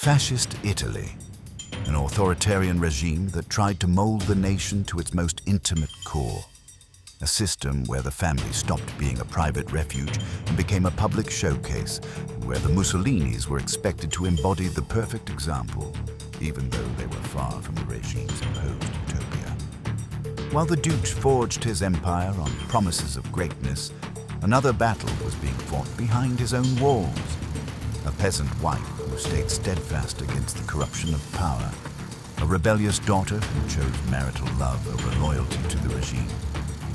Fascist Italy, an authoritarian regime that tried to mold the nation to its most intimate core. A system where the family stopped being a private refuge and became a public showcase, and where the Mussolinis were expected to embody the perfect example, even though they were far from the regime's imposed utopia. While the Duke forged his empire on promises of greatness, another battle was being fought behind his own walls. A peasant wife who stayed steadfast against the corruption of power, a rebellious daughter who chose marital love over loyalty to the regime,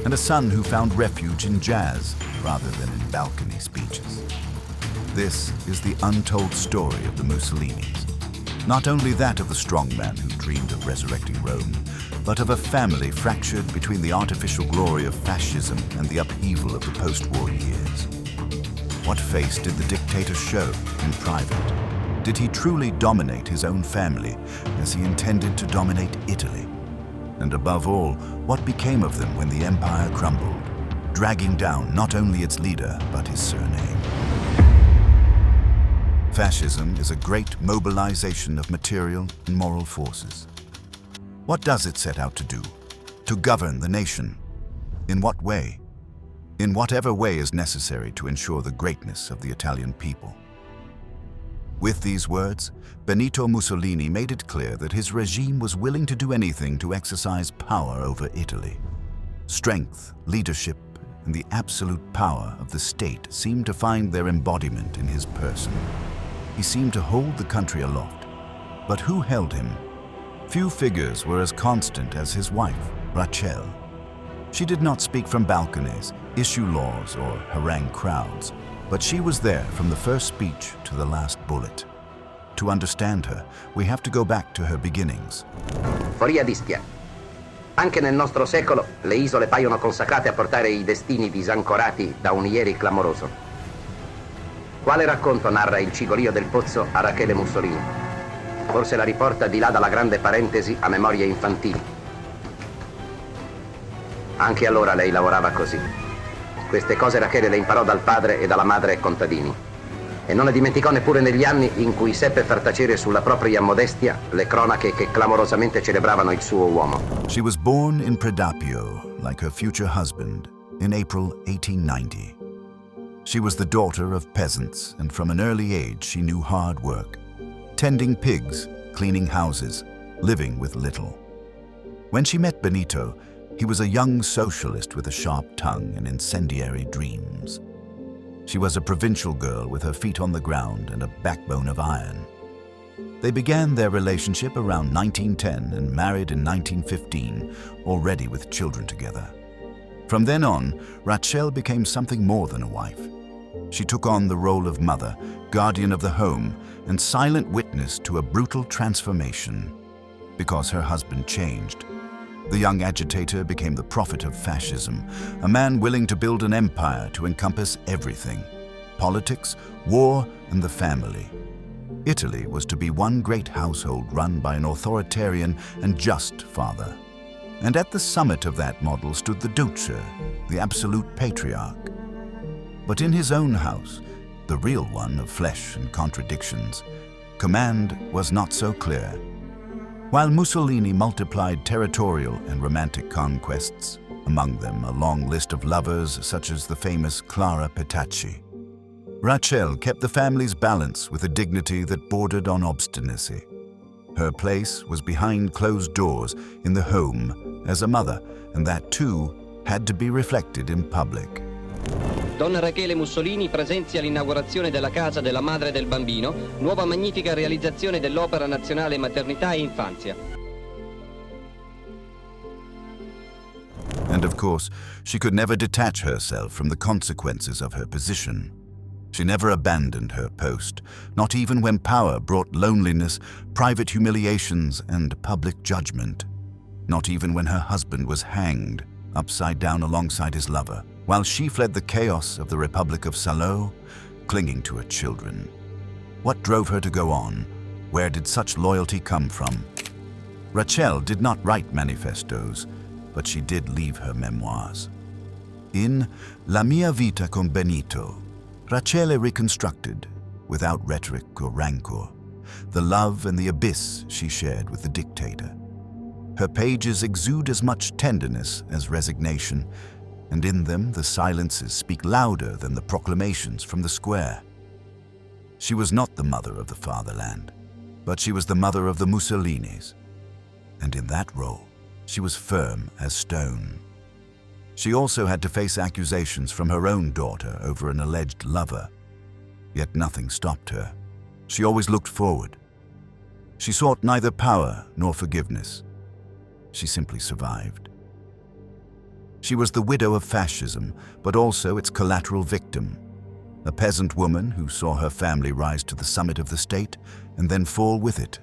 and a son who found refuge in jazz rather than in balcony speeches. This is the untold story of the Mussolinis. Not only that of the strongman who dreamed of resurrecting Rome, but of a family fractured between the artificial glory of fascism and the upheaval of the post-war years. What face did the dictator show in private? Did he truly dominate his own family as he intended to dominate Italy? And above all, what became of them when the empire crumbled, dragging down not only its leader, but his surname? Fascism is a great mobilization of material and moral forces. What does it set out to do? To govern the nation. In what way? In whatever way is necessary to ensure the greatness of the Italian people. With these words, Benito Mussolini made it clear that his regime was willing to do anything to exercise power over Italy. Strength, leadership, and the absolute power of the state seemed to find their embodiment in his person. He seemed to hold the country aloft. But who held him? Few figures were as constant as his wife, Rachel. She did not speak from balconies, issue laws, or harangue crowds, but she was there from the first speech to the last bullet. To understand her, we have to go back to her beginnings. Foria d'Ischia. Anche nel nostro secolo le isole paiono consacrate a portare i destini disancorati da un ieri clamoroso. Quale racconto narra il cigolio del pozzo a Rachele Mussolini? Forse la riporta di là dalla grande parentesi a memorie infantili. Anche allora lei lavorava così. Queste cose Rachele le imparò dal padre e dalla madre contadini. E non le dimenticò neppure negli anni in cui seppe far tacere sulla propria modestia le cronache che clamorosamente celebravano il suo uomo. She was born in Predapio, like her future husband, in April 1890. She was the daughter of peasants, and from an early age she knew hard work, tending pigs, cleaning houses, living with little. When she met Benito, he was a young socialist with a sharp tongue and incendiary dreams. She was a provincial girl with her feet on the ground and a backbone of iron. They began their relationship around 1910 and married in 1915, already with children together. From then on, Rachel became something more than a wife. She took on the role of mother, guardian of the home, and silent witness to a brutal transformation. Because her husband changed, the young agitator became the prophet of fascism, a man willing to build an empire to encompass everything: politics, war, and the family. Italy was to be one great household run by an authoritarian and just father. And at the summit of that model stood the Duce, the absolute patriarch. But in his own house, the real one of flesh and contradictions, command was not so clear. While Mussolini multiplied territorial and romantic conquests, among them a long list of lovers such as the famous Clara Petacci, Rachel kept the family's balance with a dignity that bordered on obstinacy. Her place was behind closed doors in the home as a mother, and that too had to be reflected in public. Donna Rachele Mussolini presenzia l'inaugurazione della Casa della Madre del Bambino, nuova magnifica realizzazione dell'Opera Nazionale Maternità e Infanzia. And of course, she could never detach herself from the consequences of her position. She never abandoned her post, not even when power brought loneliness, private humiliations, and public judgment. Not even when her husband was hanged, upside down alongside his lover, while she fled the chaos of the Republic of Salo, clinging to her children. What drove her to go on? Where did such loyalty come from? Rachel did not write manifestos, but she did leave her memoirs. In La mia vita con Benito, Rachele reconstructed, without rhetoric or rancor, the love and the abyss she shared with the dictator. Her pages exude as much tenderness as resignation, and in them the silences speak louder than the proclamations from the square. She was not the mother of the fatherland, but she was the mother of the Mussolinis, and in that role, she was firm as stone. She also had to face accusations from her own daughter over an alleged lover, yet nothing stopped her. She always looked forward. She sought neither power nor forgiveness. She simply survived. She was the widow of fascism, but also its collateral victim, a peasant woman who saw her family rise to the summit of the state and then fall with it.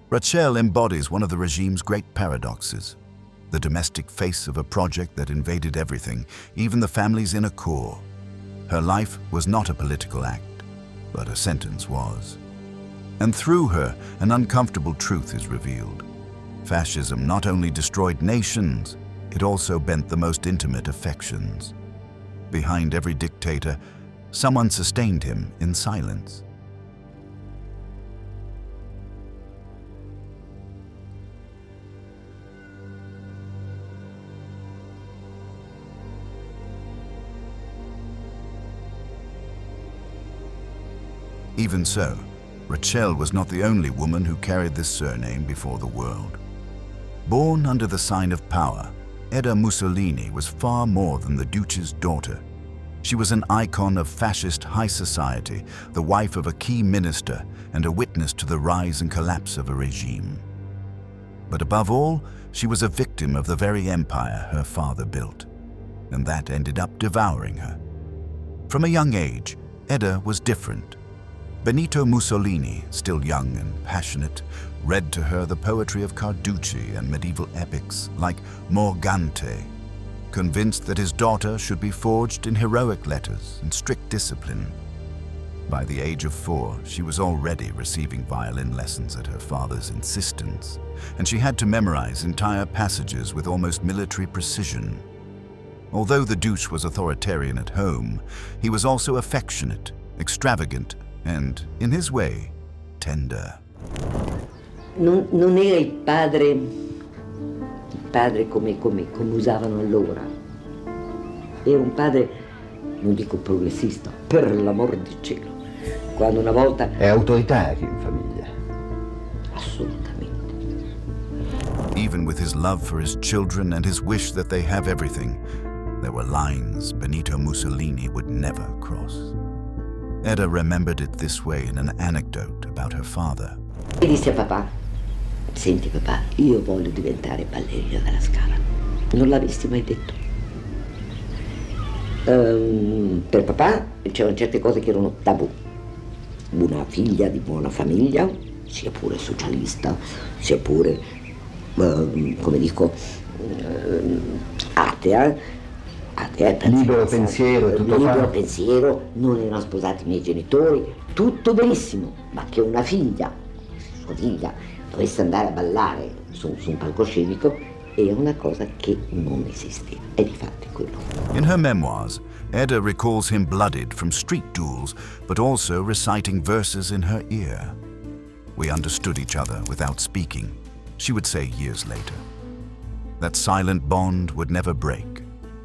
Rachel embodies one of the regime's great paradoxes, the domestic face of a project that invaded everything, even the family's inner core. Her life was not a political act, but a sentence was. And through her, an uncomfortable truth is revealed. Fascism not only destroyed nations, it also bent the most intimate affections. Behind every dictator, someone sustained him in silence. Even so, Rachel was not the only woman who carried this surname before the world. Born under the sign of power, Edda Mussolini was far more than the Duce's daughter. She was an icon of fascist high society, the wife of a key minister, and a witness to the rise and collapse of a regime. But above all, she was a victim of the very empire her father built, and that ended up devouring her. From a young age, Edda was different. Benito Mussolini, still young and passionate, read to her the poetry of Carducci and medieval epics like Morgante, convinced that his daughter should be forged in heroic letters and strict discipline. By the age of 4, she was already receiving violin lessons at her father's insistence, and she had to memorize entire passages with almost military precision. Although the Duce was authoritarian at home, he was also affectionate, extravagant, and, in his way, tender. Non era il padre come usavano allora. Era un padre, non dico progressista, per l'amor di cielo. Quando una volta... È autoritario in famiglia. Assolutamente. Even with his love for his children and his wish that they have everything, there were lines Benito Mussolini would never cross. Edda remembered it this way in an anecdote about her father. E disse a papà: senti papà, io voglio diventare ballerina della Scala. Non l'avessi mai detto. Per papà c'erano certe cose che erano tabù. Una figlia di buona famiglia, sia pure socialista, sia pure, come dico, atea, libero pensiero, tutto libero pensiero, non erano sposati i miei genitori, tutto benissimo, ma che una figlia, sua figlia, dovesse andare a ballare su un palcoscenico era una cosa che non esisteva, e difatti quello. In her memoirs, Edda recalls him blooded from street duels, but also reciting verses in her ear. We understood each other without speaking, she would say years later. That silent bond would never break,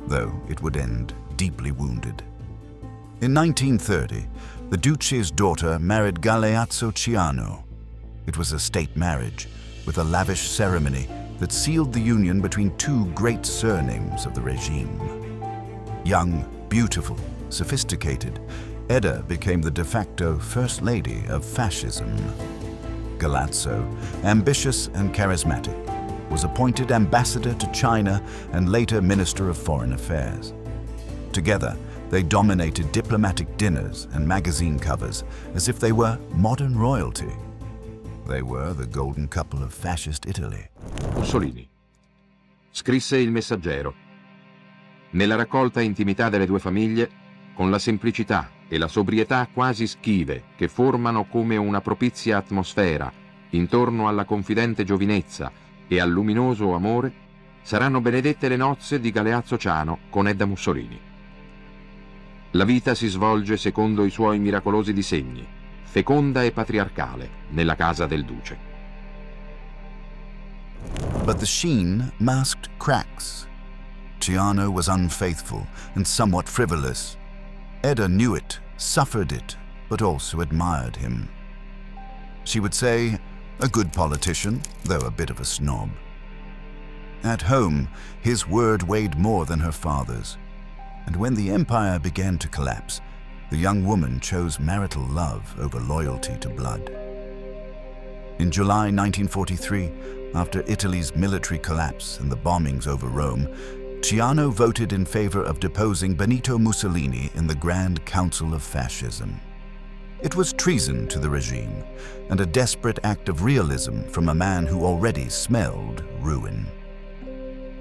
though it would end deeply wounded. In 1930, the Duce's daughter married Galeazzo Ciano. It was a state marriage, with a lavish ceremony that sealed the union between two great surnames of the regime. Young, beautiful, sophisticated, Edda became the de facto First Lady of fascism. Galeazzo, ambitious and charismatic, was appointed ambassador to China and later Minister of Foreign Affairs. Together, they dominated diplomatic dinners and magazine covers as if they were modern royalty. They were the golden couple of fascist Italy. Mussolini. Scrisse Il Messaggero. Nella raccolta intimità delle due famiglie, con la semplicità e la sobrietà quasi schive che formano come una propizia atmosfera intorno alla confidente giovinezza e al luminoso amore, saranno benedette le nozze di Galeazzo Ciano con Edda Mussolini. La vita si svolge secondo i suoi miracolosi disegni, feconda e patriarcale, nella casa del duce. But the sheen masked cracks. Ciano was unfaithful and somewhat frivolous. Edda knew it, suffered it, but also admired him. She would say, a good politician, though a bit of a snob. At home, his word weighed more than her father's. And when the empire began to collapse, the young woman chose marital love over loyalty to blood. In July 1943, after Italy's military collapse and the bombings over Rome, Ciano voted in favor of deposing Benito Mussolini in the Grand Council of Fascism. It was treason to the regime and a desperate act of realism from a man who already smelled ruin.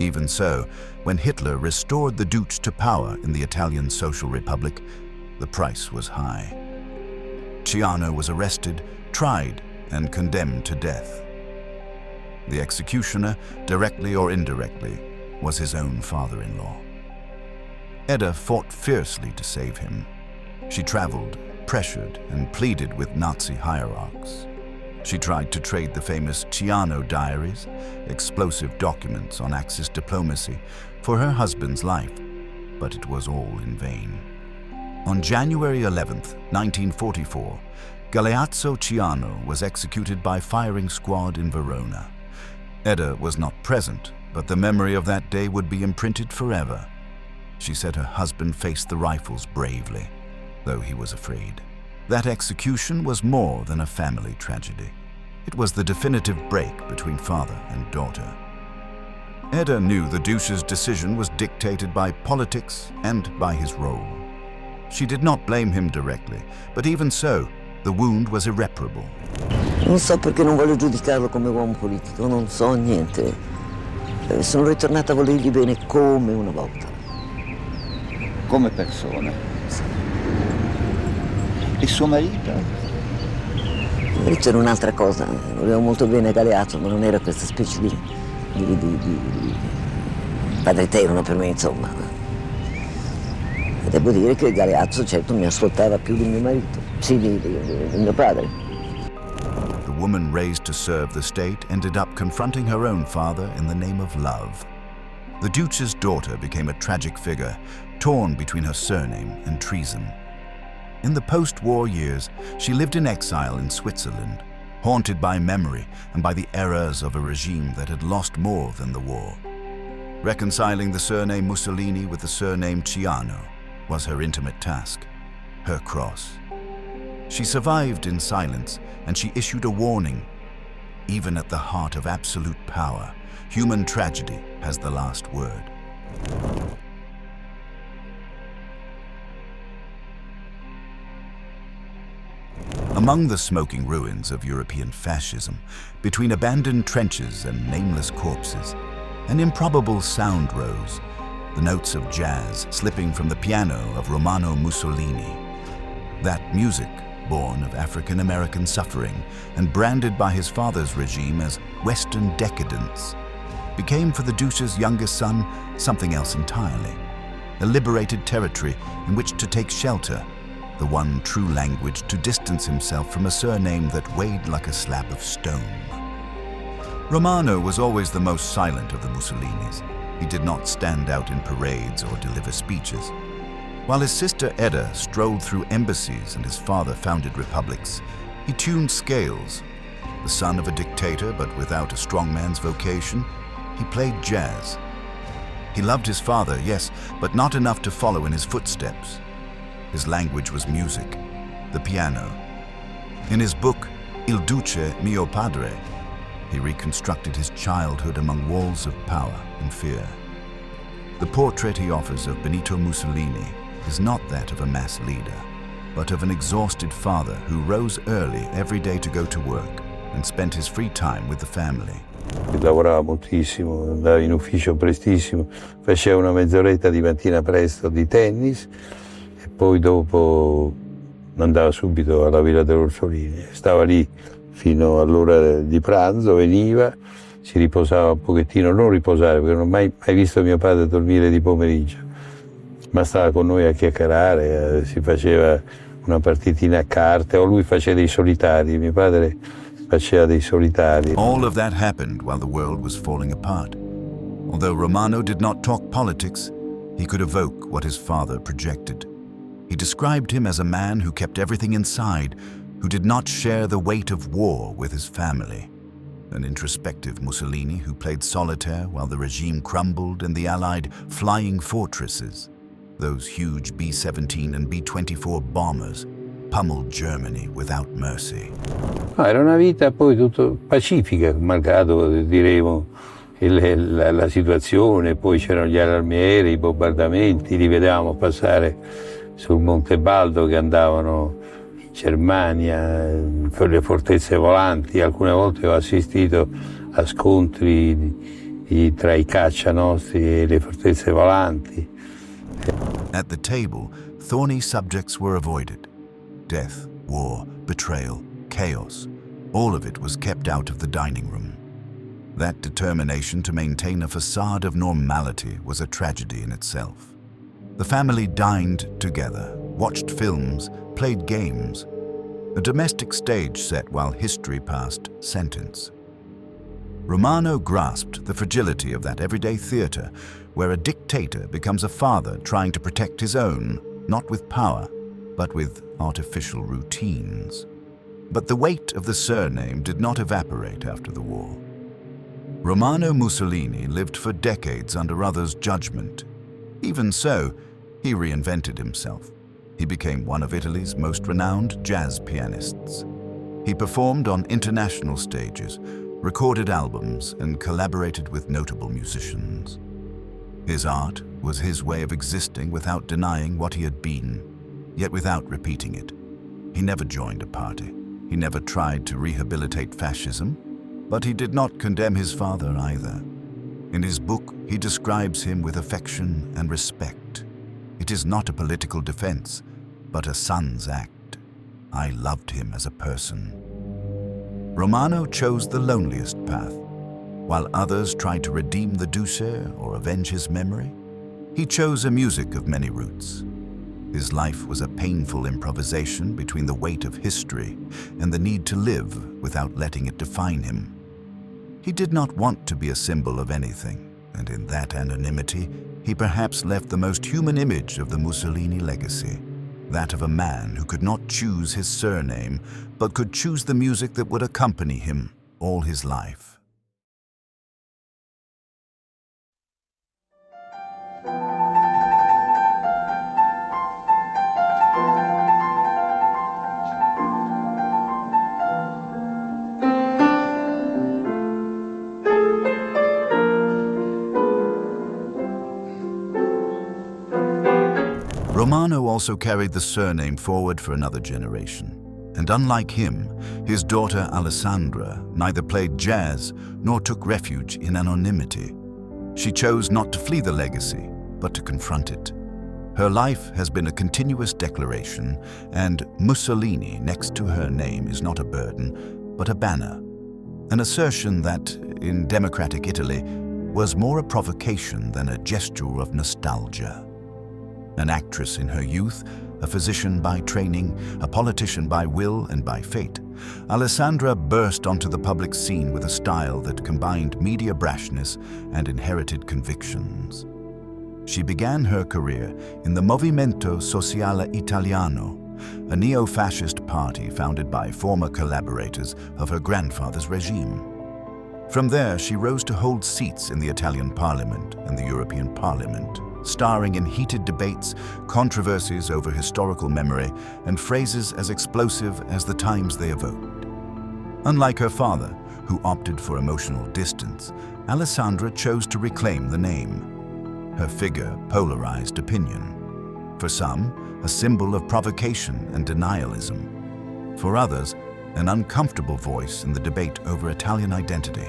Even so, when Hitler restored the Duce to power in the Italian Social Republic, the price was high. Ciano was arrested, tried, and condemned to death. The executioner, directly or indirectly, was his own father-in-law. Edda fought fiercely to save him. She traveled, pressured, and pleaded with Nazi hierarchs. She tried to trade the famous Ciano diaries, explosive documents on Axis diplomacy, for her husband's life, but it was all in vain. On January 11th, 1944, Galeazzo Ciano was executed by firing squad in Verona. Edda was not present, but the memory of that day would be imprinted forever. She said her husband faced the rifles bravely, though he was afraid. That execution was more than a family tragedy. It was the definitive break between father and daughter. Edda knew the Duce's decision was dictated by politics and by his role. She did not blame him directly, but even so, the wound was irreparable. Non so perché non voglio giudicarlo come uomo politico, non so niente. Sono ritornata a volergli bene come una volta. Come persona. E suo marito? Invece era un'altra cosa. Volevo molto bene a Galeazzo, ma non era questa specie di padre eterno per me, insomma. E devo dire che Galeazzo, certo, mi ascoltava più di mio marito. Sì, di mio padre. The woman raised to serve the state ended up confronting her own father in the name of love. The Duce's daughter became a tragic figure, torn between her surname and treason. In the post-war years, she lived in exile in Switzerland, haunted by memory and by the errors of a regime that had lost more than the war. Reconciling the surname Mussolini with the surname Ciano was her intimate task, her cross. She survived in silence, and she issued a warning. Even at the heart of absolute power, human tragedy has the last word. Among the smoking ruins of European fascism, between abandoned trenches and nameless corpses, an improbable sound rose, the notes of jazz slipping from the piano of Romano Mussolini. That music, born of African-American suffering and branded by his father's regime as Western decadence, became for the Duce's youngest son something else entirely, a liberated territory in which to take shelter, the one true language to distance himself from a surname that weighed like a slab of stone. Romano was always the most silent of the Mussolinis. He did not stand out in parades or deliver speeches. While his sister Edda strolled through embassies and his father founded republics, he tuned scales. The son of a dictator, but without a strongman's vocation, he played jazz. He loved his father, yes, but not enough to follow in his footsteps. His language was music, the piano. In his book, Il Duce mio padre, he reconstructed his childhood among walls of power and fear. The portrait he offers of Benito Mussolini is not that of a mass leader, but of an exhausted father who rose early every day to go to work and spent his free time with the family. Lavorava moltissimo, andava in ufficio prestissimo, faceva una mezz'oretta di mattina presto di tennis e poi dopo andava subito alla Villa dell'Orsolini. Stava lì fino all'ora di pranzo, veniva, si riposava un pochettino, non riposare perché non ho mai visto mio padre dormire di pomeriggio, ma stava con noi a chiacchierare, si faceva una partitina a carte, o lui faceva dei solitari, mio padre faceva dei solitari. All of that happened while the world was falling apart. Although Romano did not talk politics, he could evoke what his father projected. He described him as a man who kept everything inside, who did not share the weight of war with his family. An introspective Mussolini who played solitaire while the regime crumbled in the Allied flying fortresses. Those huge B-17 and B-24 bombers pummeled Germany without mercy. No, era una vita poi tutto pacifica, malgrado diremo la situazione, poi c'erano gli allarmieri, i bombardamenti, li vedevamo passare sul Monte Baldo che andavano in Germania, con le fortezze volanti. Alcune volte ho assistito a scontri tra i caccia nostri e le fortezze volanti. At the table, thorny subjects were avoided. Death, war, betrayal, chaos, all of it was kept out of the dining room. That determination to maintain a facade of normality was a tragedy in itself. The family dined together, watched films, played games, a domestic stage set while history passed sentence. Romano grasped the fragility of that everyday theater where a dictator becomes a father trying to protect his own, not with power, but with artificial routines. But the weight of the surname did not evaporate after the war. Romano Mussolini lived for decades under others' judgment. Even so, he reinvented himself. He became one of Italy's most renowned jazz pianists. He performed on international stages, recorded albums, and collaborated with notable musicians. His art was his way of existing without denying what he had been, yet without repeating it. He never joined a party. He never tried to rehabilitate fascism, but he did not condemn his father either. In his book, he describes him with affection and respect. It is not a political defense, but a son's act. I loved him as a person. Romano chose the loneliest path. While others tried to redeem the Duce or avenge his memory, he chose a music of many roots. His life was a painful improvisation between the weight of history and the need to live without letting it define him. He did not want to be a symbol of anything, and in that anonymity, he perhaps left the most human image of the Mussolini legacy, that of a man who could not choose his surname, but could choose the music that would accompany him all his life. Romano also carried the surname forward for another generation. And unlike him, his daughter Alessandra neither played jazz nor took refuge in anonymity. She chose not to flee the legacy, but to confront it. Her life has been a continuous declaration, and Mussolini next to her name is not a burden, but a banner. An assertion that, in democratic Italy, was more a provocation than a gesture of nostalgia. An actress in her youth, a physician by training, a politician by will and by fate, Alessandra burst onto the public scene with a style that combined media brashness and inherited convictions. She began her career in the Movimento Sociale Italiano, a neo-fascist party founded by former collaborators of her grandfather's regime. From there, she rose to hold seats in the Italian Parliament and the European Parliament, starring in heated debates, controversies over historical memory, and phrases as explosive as the times they evoked. Unlike her father, who opted for emotional distance, Alessandra chose to reclaim the name. Her figure polarized opinion. For some, a symbol of provocation and denialism. For others, an uncomfortable voice in the debate over Italian identity.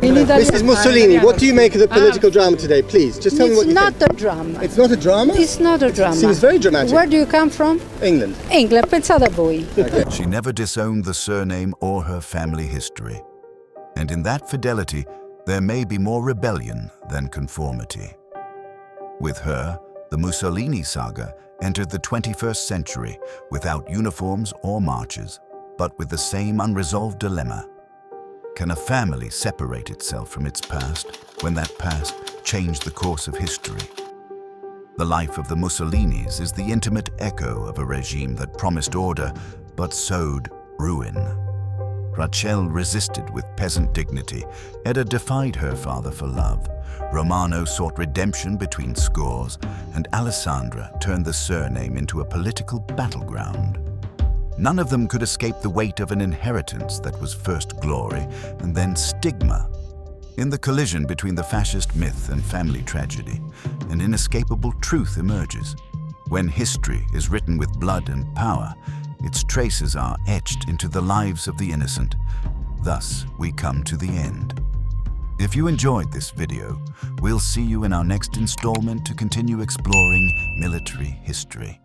Mrs. Mussolini, what do you make of the political drama today? Please, just tell me what you think. It's not a drama. It's not a drama? It's not a drama. It seems very dramatic. Where do you come from? England. England, pensate a voi. Okay. She never disowned the surname or her family history. And in that fidelity, there may be more rebellion than conformity. With her, The Mussolini saga entered the 21st century without uniforms or marches, but with the same unresolved dilemma. Can a family separate itself from its past when that past changed the course of history? The life of the Mussolinis is the intimate echo of a regime that promised order but sowed ruin. Rachel resisted with peasant dignity. Edda defied her father for love. Romano sought redemption between scores, and Alessandra turned the surname into a political battleground. None of them could escape the weight of an inheritance that was first glory and then stigma. In the collision between the fascist myth and family tragedy, an inescapable truth emerges. When history is written with blood and power, its traces are etched into the lives of the innocent. Thus, we come to the end. If you enjoyed this video, we'll see you in our next installment to continue exploring military history.